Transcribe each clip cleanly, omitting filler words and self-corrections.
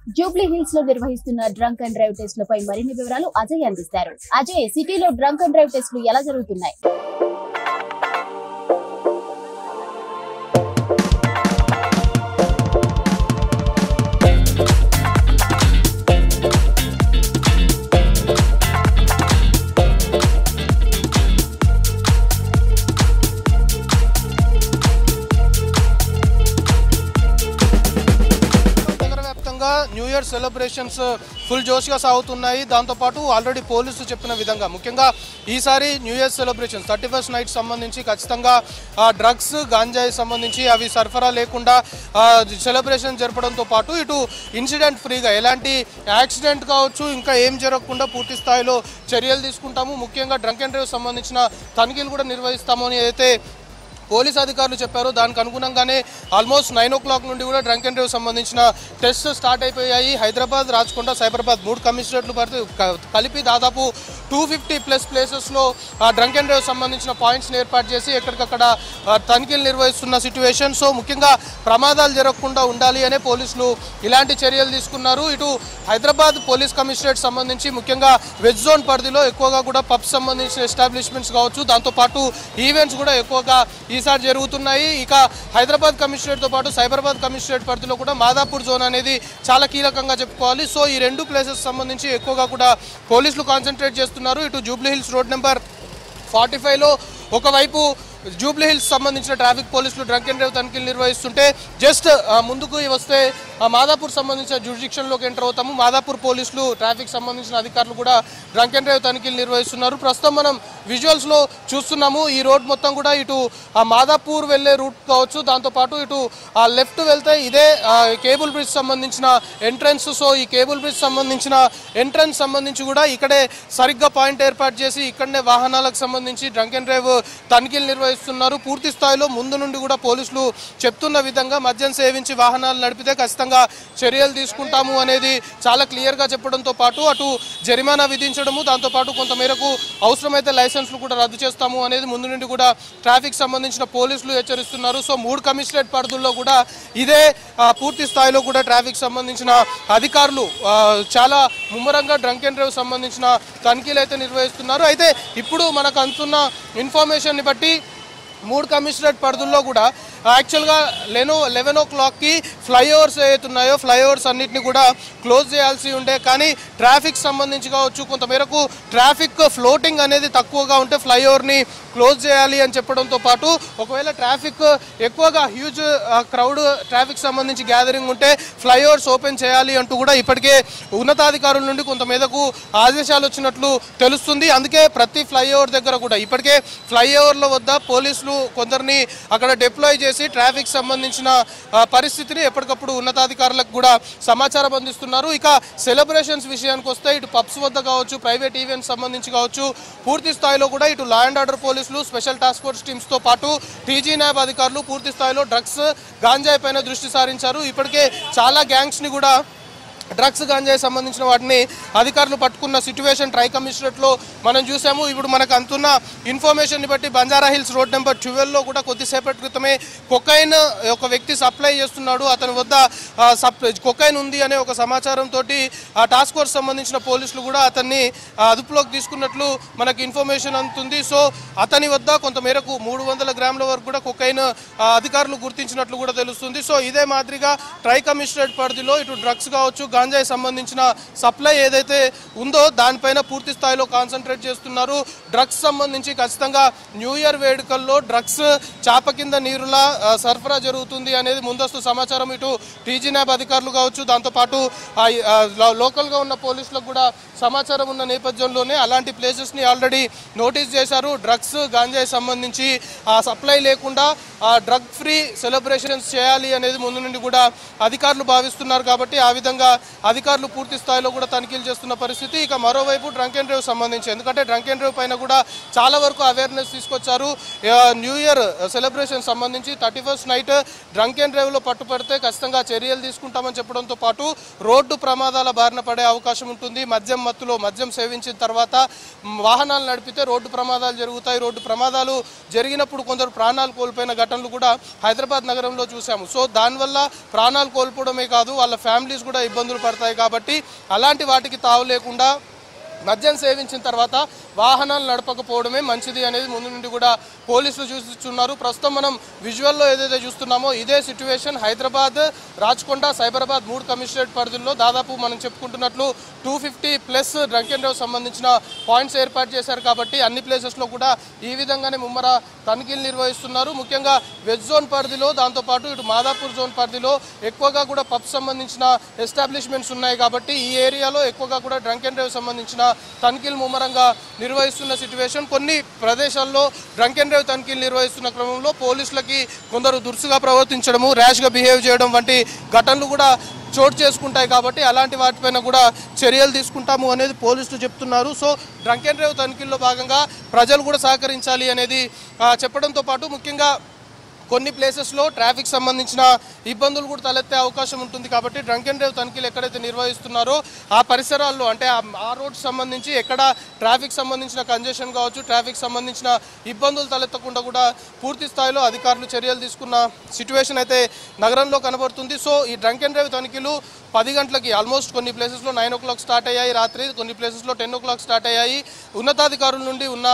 Jubilee hills లో నిర్వహిస్తున్న drunk and drive టెస్టులపై మరిన్ని వివరాలు అజయ్ అందిస్తారు. అజయ్, సిటీలో డ్రంక్ అండ్ డ్రైవ్ టెస్టులు ఎలా జరుగుతున్నాయి? న్యూ ఇయర్ సెలబ్రేషన్స్ ఫుల్ జోష్గా సాగుతున్నాయి. దాంతోపాటు ఆల్రెడీ పోలీసులు చెప్పిన విధంగా ముఖ్యంగా ఈసారి new year celebrations 31st night సంబంధించి ఖచ్చితంగా డ్రగ్స్ గాంజాయి సంబంధించి అవి సరఫరా లేకుండా సెలబ్రేషన్ జరపడంతో పాటు ఇటు ఇన్సిడెంట్ ఫ్రీగా ఎలాంటి యాక్సిడెంట్ కావచ్చు ఇంకా ఏం జరగకుండా పూర్తి స్థాయిలో చర్యలు తీసుకుంటాము. ముఖ్యంగా డ్రంక్ అండ్ డ్రైవ్ సంబంధించిన తనిఖీలు కూడా నిర్వహిస్తాము అని అయితే పోలీస్ అధికారులు చెప్పారు. దానికి అనుగుణంగానే ఆల్మోస్ట్ 9 o'clock నుండి కూడా డ్రంక్ అండ్ డ్రైవ్ సంబంధించిన టెస్ట్ స్టార్ట్ అయిపోయాయి. హైదరాబాద్, రాచకొండ, సైబరాబాద్ 3 కమిషనరేట్లు కలిపి దాదాపు 250+ ప్లేసెస్లో డ్రంక్ అండ్ డ్రైవ్ సంబంధించిన పాయింట్స్ని ఏర్పాటు చేసి ఎక్కడికక్కడ తనిఖీలు నిర్వహిస్తున్న సిచ్యువేషన్. సో ముఖ్యంగా ప్రమాదాలు జరగకుండా ఉండాలి అనే పోలీసులు ఇలాంటి చర్యలు తీసుకున్నారు. ఇటు హైదరాబాద్ పోలీస్ కమిషనరేట్ సంబంధించి ముఖ్యంగా వెజ్ జోన్ పరిధిలో ఎక్కువగా కూడా పబ్స్ సంబంధించిన ఎస్టాబ్లిష్మెంట్స్ కావచ్చు, దాంతోపాటు ఈవెంట్స్ కూడా ఎక్కువగా ఈసారి జరుగుతున్నాయి. ఇక హైదరాబాద్ కమిషనరేట్తో పాటు సైబరాబాద్ కమిషనరేట్ పరిధిలో కూడా మాదాపూర్ జోన్ అనేది చాలా కీలకంగా చెప్పుకోవాలి. సో ఈ 2 ప్లేసెస్ సంబంధించి ఎక్కువగా కూడా పోలీసులు కాన్సన్ట్రేట్ చేస్తున్నారు. ఇటు జూబ్లీ హిల్స్ రోడ్ నెంబర్ 45లో ఒకవైపు జూబ్లీ హిల్స్ సంబంధించిన ట్రాఫిక్ పోలీసులు డ్రంక్ అండ్ డ్రైవ్ తనిఖీలు నిర్వహిస్తుంటే జస్ట్ ముందుకు వస్తే మాదాపూర్ సంబంధించిన జ్యూరిడిక్షన్లోకి ఎంటర్ అవుతాము. మాదాపూర్ పోలీసులు ట్రాఫిక్ సంబంధించిన అధికారులు కూడా డ్రంక్ అండ్ డ్రైవ్ తనిఖీలు నిర్వహిస్తున్నారు. ప్రస్తుతం మనం విజువల్స్లో చూస్తున్నాము. ఈ రోడ్ మొత్తం కూడా ఇటు మాదాపూర్ వెళ్ళే రూట్ కావచ్చు, దాంతోపాటు ఇటు లెఫ్ట్ వెళ్తే ఇదే కేబుల్ బ్రిడ్జ్ సంబంధించిన ఎంట్రన్స్. సో ఈ కేబుల్ బ్రిడ్జ్ సంబంధించిన ఎంట్రన్స్ సంబంధించి కూడా ఇక్కడే సరిగ్గా పాయింట్ ఏర్పాటు చేసి ఇక్కడనే వాహనాలకు సంబంధించి డ్రంక్ అండ్ డ్రైవ్ తనిఖీలు నిర్వహిస్తున్నారు. పూర్తి స్థాయిలో ముందు నుండి కూడా పోలీసులు చెప్తున్న విధంగా మద్యం సేవించి వాహనాలు నడిపితే ఖచ్చితంగా చర్యలు తీసుకుంటాము అనేది చాలా క్లియర్గా చెప్పడంతో పాటు అటు జరిమానా విధించడము, దాంతోపాటు కొంతమేరకు అవసరమైతే లైసెన్స్లు కూడా రద్దు చేస్తాము అనేది ముందు నుండి కూడా ట్రాఫిక్ సంబంధించిన పోలీసులు హెచ్చరిస్తున్నారు. సో 3 కమిషనరేట్ పరిధుల్లో కూడా ఇదే పూర్తి స్థాయిలో కూడా ట్రాఫిక్ సంబంధించిన అధికారులు చాలా ముమ్మరంగా డ్రంక్ అండ్ డ్రైవ్ సంబంధించిన తనిఖీలు అయితే నిర్వహిస్తున్నారు. అయితే ఇప్పుడు మనకు అందుతున్న ఇన్ఫర్మేషన్ని బట్టి 3 కమిషనరేట్ పరిధుల్లో కూడా యాక్చువల్గా 11 o'clockకి ఫ్లైఓవర్స్ ఏవైతున్నాయో ఫ్లైఓవర్స్ అన్నింటినీ కూడా క్లోజ్ చేయాల్సి ఉండే, కానీ ట్రాఫిక్ సంబంధించి కావచ్చు కొంతమేరకు ట్రాఫిక్ ఫ్లోటింగ్ అనేది తక్కువగా ఉంటే ఫ్లైఓవర్ని క్లోజ్ చేయాలి అని చెప్పడంతో పాటు ఒకవేళ ట్రాఫిక్ ఎక్కువగా హ్యూజ్ క్రౌడ్ ట్రాఫిక్ సంబంధించి గ్యాదరింగ్ ఉంటే ఫ్లైఓవర్స్ ఓపెన్ చేయాలి అంటూ కూడా ఇప్పటికే ఉన్నతాధికారుల నుండి కొంతమేరకు ఆదేశాలు వచ్చినట్లు తెలుస్తుంది. అందుకే ప్రతి ఫ్లైఓవర్ దగ్గర కూడా ఇప్పటికే ఫ్లైఓవర్ల వద్ద పోలీసులు కొందరిని అక్కడ డిప్లాయ్ చేసి ట్రాఫిక్ సంబంధించిన పరిస్థితిని ఎప్పటికప్పుడు ఉన్నతాధికారులకు కూడా సమాచారం అందిస్తున్నారు. ఇక సెలబ్రేషన్స్ విషయానికి వస్తే ఇటు పబ్స్ వద్ద కావచ్చు, ప్రైవేట్ ఈవెంట్స్ సంబంధించి కావచ్చు పూర్తి స్థాయిలో కూడా ఇటు లా అండ్ ఆర్డర్ పోలీసులు, స్పెషల్ టాస్క్ ఫోర్స్ టీమ్స్తో పాటు టీజీ న్యాబ్ అధికారులు పూర్తి స్థాయిలో డ్రగ్స్ గాంజాయి పైన దృష్టి సారించారు. ఇప్పటికే చాలా గ్యాంగ్స్ని కూడా డ్రగ్స్ గాంజాయి సంబంధించిన వాటిని అధికారులు పట్టుకున్న సిచ్యువేషన్ ట్రై కమిషనరేట్లో మనం చూసాము. ఇప్పుడు మనకు అందుతున్న ఇన్ఫర్మేషన్ని బట్టి బంజారా హిల్స్ రోడ్ నెంబర్ 12లో కూడా కొద్దిసేపటి క్రితమే కొకైన్ ఒక వ్యక్తి సప్లై చేస్తున్నాడు, అతని వద్ద కొకైన్ ఉంది అనే ఒక సమాచారంతో టాస్క్ ఫోర్స్ సంబంధించిన పోలీసులు కూడా అతన్ని అదుపులోకి తీసుకున్నట్లు మనకు ఇన్ఫర్మేషన్ అందుతుంది. సో అతని వద్ద కొంతమేరకు 300 గ్రాముల వరకు కూడా కొకైన్ అధికారులు గుర్తించినట్లు కూడా తెలుస్తుంది. సో ఇదే మాదిరిగా ట్రై కమిషనరేట్ పరిధిలో ఇటు డ్రగ్స్ కావచ్చు, గాంజాయి సంబంధించిన సప్లై ఏదైతే ఉందో దానిపైన పూర్తి స్థాయిలో కాన్సన్ట్రేట్ చేస్తున్నారు. డ్రగ్స్ సంబంధించి ఖచ్చితంగా న్యూ ఇయర్ వేడుకల్లో డ్రగ్స్ చాప కింద నీరులా సరఫరా జరుగుతుంది అనేది ముందస్తు సమాచారం ఇటు టీజీ న్యాబ్ అధికారులు కావచ్చు, దాంతోపాటు లోకల్గా ఉన్న పోలీసులకు కూడా సమాచారం ఉన్న నేపథ్యంలోనే అలాంటి ప్లేసెస్ని ఆల్రెడీ నోటీస్ చేశారు. డ్రగ్స్ గాంజాయి సంబంధించి సప్లై లేకుండా డ్రగ్ ఫ్రీ సెలబ్రేషన్స్ చేయాలి అనేది ముందు నుండి కూడా అధికారులు భావిస్తున్నారు. కాబట్టి ఆ విధంగా అధికారులు పూర్తి స్థాయిలో కూడా తనిఖీలు చేస్తున్న పరిస్థితి. ఇక మరోవైపు డ్రంక్ అండ్ డ్రైవ్ సంబంధించి ఎందుకంటే డ్రంక్ అండ్ డ్రైవ్ పైన కూడా చాలా వరకు అవేర్నెస్ తీసుకొచ్చారు. న్యూ ఇయర్ సెలబ్రేషన్ సంబంధించి 31st నైట్ డ్రంక్ అండ్ డ్రైవ్లో పట్టుపడితే ఖచ్చితంగా చర్యలు తీసుకుంటామని చెప్పడంతో పాటు రోడ్డు ప్రమాదాల బారిన పడే అవకాశం ఉంటుంది. మద్యం మత్తులో మద్యం సేవించిన తర్వాత వాహనాలు నడిపితే రోడ్డు ప్రమాదాలు జరుగుతాయి. రోడ్డు ప్రమాదాలు జరిగినప్పుడు కొందరు ప్రాణాలు కోల్పోయిన ఘటనలు కూడా హైదరాబాద్ నగరంలో చూసాము. సో దానివల్ల ప్రాణాలు కోల్పోవడమే కాదు వాళ్ళ ఫ్యామిలీస్ కూడా ఇబ్బందులు ఇబ్బందులు పడతాయి కాబట్టి అలాంటి వాటికి తావు లేకుండా మద్యం సేవించిన తర్వాత వాహనాలు నడపకపోవడమే మంచిది అనేది ముందు నుండి కూడా పోలీసులు చూస్తున్నారు. ప్రస్తుతం మనం విజువల్లో ఏదైతే చూస్తున్నామో ఇదే సిట్యువేషన్ హైదరాబాద్, రాచకొండ, సైబరాబాద్ 3 కమిషనరేట్ పరిధుల్లో దాదాపు మనం చెప్పుకుంటున్నట్లు 250+ డ్రంక్ అండ్ డ్రైవ్ సంబంధించిన పాయింట్స్ ఏర్పాటు చేశారు. కాబట్టి అన్ని ప్లేసెస్లో కూడా ఈ విధంగానే ముమ్మర తనిఖీలు నిర్వహిస్తున్నారు. ముఖ్యంగా వెజ్ జోన్ పరిధిలో, దాంతోపాటు ఇటు మాదాపూర్ జోన్ పరిధిలో ఎక్కువగా కూడా పబ్ సంబంధించిన ఎస్టాబ్లిష్మెంట్స్ ఉన్నాయి. కాబట్టి ఈ ఏరియాలో ఎక్కువగా కూడా డ్రంక్ అండ్ డ్రైవ్ సంబంధించిన తనిఖీలు ముమ్మరంగా నిర్వహిస్తున్న సిట్యువేషన్. కొన్ని ప్రదేశాల్లో డ్రంక్ అండ్ డ్రైవ్ తనిఖీలు నిర్వహిస్తున్న క్రమంలో పోలీసులకి కొందరు దురుసుగా ప్రవర్తించడము, ర్యాష్గా బిహేవ్ చేయడం వంటి ఘటనలు కూడా చోటు చేసుకుంటాయి. కాబట్టి అలాంటి వాటిపైన కూడా చర్యలు తీసుకుంటాము అనేది పోలీసులు చెప్తున్నారు. సో డ్రంక్ అండ్ డ్రైవ్ తనిఖీల్లో భాగంగా ప్రజలు కూడా సహకరించాలి అనేది చెప్పడంతో పాటు ముఖ్యంగా కొన్ని ప్లేసెస్లో ట్రాఫిక్ సంబంధించిన ఇబ్బందులు కూడా తలెత్తే అవకాశం ఉంటుంది. కాబట్టి డ్రంక్ అండ్ డ్రైవ్ తనిఖీలు ఎక్కడైతే నిర్వహిస్తున్నారో ఆ పరిసరాల్లో అంటే ఆ రోడ్ సంబంధించి ఎక్కడ ట్రాఫిక్ సంబంధించిన కంజెషన్ కావచ్చు, ట్రాఫిక్ సంబంధించిన ఇబ్బందులు తలెత్తకుండా కూడా పూర్తి స్థాయిలో అధికారులు చర్యలు తీసుకున్న సిట్యువేషన్ అయితే నగరంలో కనబడుతుంది. సో ఈ డ్రంక్ అండ్ డ్రైవ్ తనిఖీలు 10 గంటలకి ఆల్మోస్ట్ కొన్ని ప్లేసెస్లో 9 o'clock స్టార్ట్ అయ్యాయి రాత్రి, కొన్ని ప్లేసెస్లో 10 o'clock స్టార్ట్ అయ్యాయి. ఉన్నతాధికారుల నుండి ఉన్న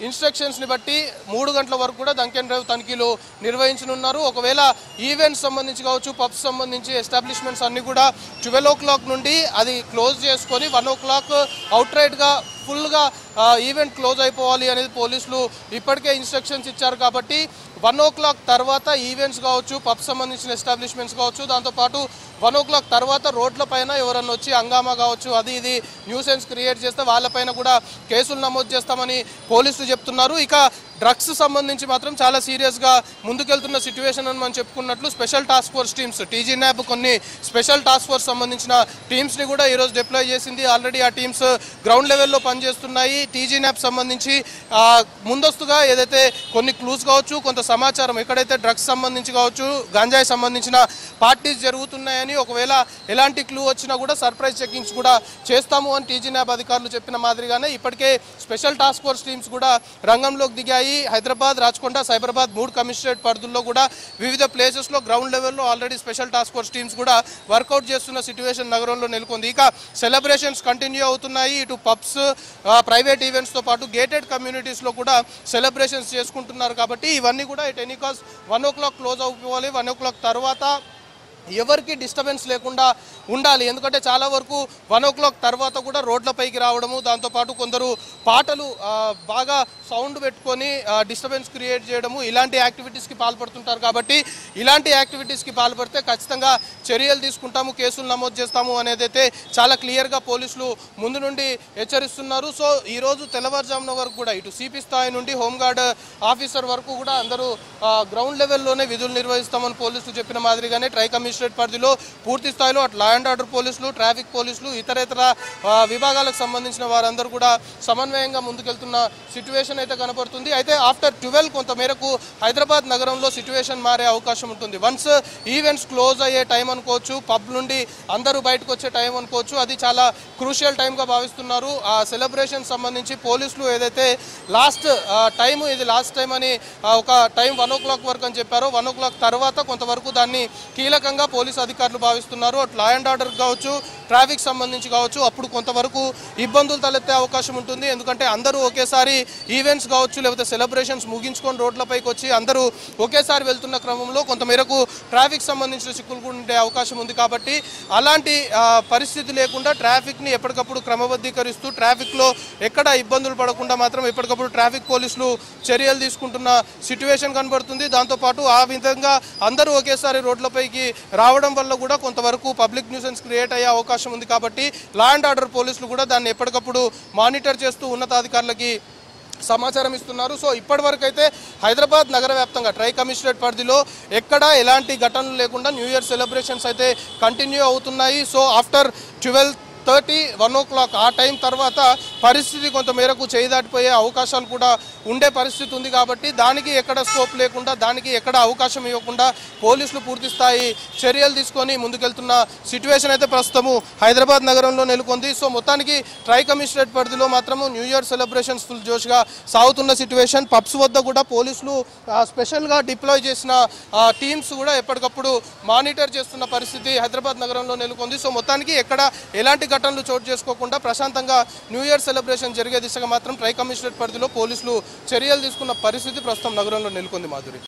ఇన్స్ట్రక్షన్స్ని బట్టి 3 గంటల వరకు కూడా డ్రంక్ అండ్ డ్రైవ్ తనిఖీలు నిర్వహించనున్నారు. ఒకవేళ ఈవెంట్స్ సంబంధించి కావచ్చు, పబ్స్ సంబంధించి ఎస్టాబ్లిష్మెంట్స్ అన్నీ కూడా 12 o'clock నుండి అది క్లోజ్ చేసుకొని 1 o'clock అవుట్ రైట్గా ఫుల్గా ఈవెంట్ క్లోజ్ అయిపోవాలి అనేది పోలీసులు ఇప్పటికే ఇన్స్ట్రక్షన్స్ ఇచ్చారు. కాబట్టి 1 o'clock తర్వాత ఈవెంట్స్ కావచ్చు, పబ్ సంబంధించిన ఎస్టాబ్లిష్మెంట్స్ కావచ్చు, దాంతోపాటు 1 o'clock తర్వాత రోడ్లపైన ఎవరన్నా వచ్చి హంగామా కావచ్చు, అది ఇది న్యూసెన్స్ క్రియేట్ చేస్తే వాళ్ళపైన కూడా కేసులు నమోదు చేస్తామని పోలీసులు చెప్తున్నారు. ఇక డ్రగ్స్ సంబంధించి మాత్రం చాలా సీరియస్గా ముందుకెళ్తున్న సిట్యువేషన్ అని మనం చెప్పుకున్నట్లు special task force teams TG NAB కొన్ని స్పెషల్ టాస్క్ ఫోర్స్ సంబంధించిన టీమ్స్ని కూడా ఈరోజు డిప్లాయ్ చేసింది. ఆల్రెడీ ఆ టీమ్స్ గ్రౌండ్ లెవెల్లో పనిచేస్తున్నాయి. టీజీ న్యాబ్ సంబంధించి ముందస్తుగా ఏదైతే కొన్ని క్లూస్ కావచ్చు, కొంత సమాచారం ఎక్కడైతే డ్రగ్స్ సంబంధించి కావచ్చు, గంజాయి సంబంధించిన పార్టీస్ జరుగుతున్నాయని ఒకవేళ ఎలాంటి క్లూ వచ్చినా కూడా సర్ప్రైజ్ చెకింగ్స్ కూడా చేస్తాము అని టీజీ న్యాబ్ అధికారులు చెప్పిన మాదిరిగానే ఇప్పటికే స్పెషల్ టాస్క్ ఫోర్స్ టీమ్స్ కూడా రంగంలోకి దిగాయి. హైదరాబాద్, రాచకొండ, సైబరాబాద్ 3 కమిషనరేట్ పరిధుల్లో కూడా వివిధ ప్లేసెస్లో గ్రౌండ్ లెవెల్లో already special task force teams కూడా వర్కౌట్ చేస్తున్న సిట్యువేషన్ నగరంలో నెలకొంది. ఇక సెలబ్రేషన్స్ కంటిన్యూ అవుతున్నాయి. ఇటు పబ్స్, ప్రైవేట్ ఈవెంట్స్తో పాటు గేటెడ్ కమ్యూనిటీస్లో కూడా సెలబ్రేషన్స్ చేసుకుంటున్నారు. కాబట్టి ఇవన్నీ కూడా at any cost 1 o'clock close అయిపోవాలి. 1 o'clock తర్వాత ఎవరికి డిస్టర్బెన్స్ లేకుండా ఉండాలి. ఎందుకంటే చాలా వరకు 1 o'clock తర్వాత కూడా రోడ్లపైకి రావడము, దాంతోపాటు కొందరు పాటలు బాగా సౌండ్ పెట్టుకొని డిస్టర్బెన్స్ క్రియేట్ చేయడము, ఇలాంటి యాక్టివిటీస్కి పాల్పడుతుంటారు. కాబట్టి ఇలాంటి యాక్టివిటీస్కి పాల్పడితే ఖచ్చితంగా చర్యలు తీసుకుంటాము, కేసులు నమోదు చేస్తాము అనేది అయితే చాలా క్లియర్గా పోలీసులు ముందు నుండి హెచ్చరిస్తున్నారు. సో ఈరోజు తెల్లవారుజామున వరకు కూడా ఇటు సిపి స్థాయి నుండి హోంగార్డ్ ఆఫీసర్ వరకు కూడా అందరూ గ్రౌండ్ లెవెల్లోనే విధులు నిర్వహిస్తామని పోలీసులు చెప్పిన మాదిరిగానే ట్రై కమిషనరేట్ పరిధిలో పూర్తి స్థాయిలో అటు లా అండ్ ఆర్డర్ పోలీసులు, ట్రాఫిక్ పోలీసులు, ఇతరేతర విభాగాలకు సంబంధించిన వారందరూ కూడా సమన్వయంగా ముందుకెళ్తున్న సిట్యువేషన్ అయితే కనపడుతుంది. అయితే ఆఫ్టర్ 12 కొంత మేరకు హైదరాబాద్ నగరంలో సిట్యువేషన్ మారే అవకాశం ఉంటుంది. వన్స్ ఈవెంట్స్ క్లోజ్ అయ్యే టైం అనుకోవచ్చు, పబ్ నుండి అందరూ బయటకు వచ్చే టైం అనుకోవచ్చు, అది చాలా క్రూషియల్ టైంగా భావిస్తున్నారు. ఆ సెలబ్రేషన్ సంబంధించి పోలీసులు ఏదైతే లాస్ట్ టైం అని ఒక టైం 1 o'clock వరకు అని చెప్పారో 1 o'clock తర్వాత కొంతవరకు దాన్ని కీలకంగా పోలీసు అధికారులు భావిస్తున్నారు. అటు లా అండ్ ఆర్డర్ కావచ్చు, ట్రాఫిక్ సంబంధించి కావచ్చు, అప్పుడు కొంతవరకు ఇబ్బందులు తలెత్తే అవకాశం ఉంటుంది. ఎందుకంటే అందరూ ఒకేసారి ఈవెంట్స్ కావచ్చు, లేకపోతే సెలబ్రేషన్స్ ముగించుకొని రోడ్లపైకి వచ్చి అందరూ ఒకేసారి వెళ్తున్న క్రమంలో కొంతమేరకు ట్రాఫిక్ సంబంధించిన చిక్కులు కూడా ఉండే అవకాశం ఉంది. కాబట్టి అలాంటి పరిస్థితి లేకుండా ట్రాఫిక్ని ఎప్పటికప్పుడు క్రమబద్ధీకరిస్తూ ట్రాఫిక్లో ఎక్కడ ఇబ్బందులు పడకుండా మాత్రం ఎప్పటికప్పుడు ట్రాఫిక్ పోలీసులు చర్యలు తీసుకుంటున్న సిట్యువేషన్ కనబడుతుంది. దాంతోపాటు ఆ విధంగా అందరూ ఒకేసారి రోడ్లపైకి రావడం వల్ల కూడా కొంతవరకు పబ్లిక్ న్యూసెన్స్ క్రియేట్ అయ్యే అవకాశం ఉంది. కాబట్టి లా అండ్ ఆర్డర్ పోలీసులు కూడా దాన్ని ఎప్పటికప్పుడు మానిటర్ చేస్తూ ఉన్నతాధికారులకి సమాచారం ఇస్తున్నారు. సో ఇప్పటివరకు అయితే హైదరాబాద్ నగర వ్యాప్తంగా ట్రై కమిషనరేట్ పరిధిలో ఎక్కడా ఎలాంటి ఘటనలు లేకుండా న్యూ ఇయర్ సెలబ్రేషన్స్ అయితే కంటిన్యూ అవుతున్నాయి. సో ఆఫ్టర్ 12 12:30, 1 o'clock ఆ టైం తర్వాత పరిస్థితి కొంత మేరకు చేయి దాటిపోయే అవకాశాలు కూడా ఉండే పరిస్థితి ఉంది. కాబట్టి దానికి ఎక్కడ స్కోప్ లేకుండా, దానికి ఎక్కడ అవకాశం ఇవ్వకుండా పోలీసులు పూర్తి స్థాయి చర్యలు తీసుకొని ముందుకెళ్తున్న సిచ్యువేషన్ అయితే ప్రస్తుతము హైదరాబాద్ నగరంలో నెలకొంది. సో మొత్తానికి ట్రై కమిషనరేట్ పరిధిలో మాత్రము న్యూ ఇయర్ సెలబ్రేషన్స్ ఫుల్ జోష్గా సాగుతున్న సిచ్యువేషన్. పబ్స్ వద్ద కూడా పోలీసులు స్పెషల్గా డిప్లాయ్ చేసిన టీమ్స్ కూడా ఎప్పటికప్పుడు మానిటర్ చేస్తున్న పరిస్థితి హైదరాబాద్ నగరంలో నెలకొంది. సో మొత్తానికి ఎక్కడ ఎలాంటి ఘటనలు చోటు చేసుకోకుండా ప్రశాంతంగా న్యూ ఇయర్ సెలబ్రేషన్ జరిగే దిశగా మాత్రం ట్రై కమిషనరేట్ పరిధిలో పోలీసులు చర్యలు తీసుకున్న పరిస్థితి ప్రస్తుతం నగరంలో నెలకొంది. మాధురి.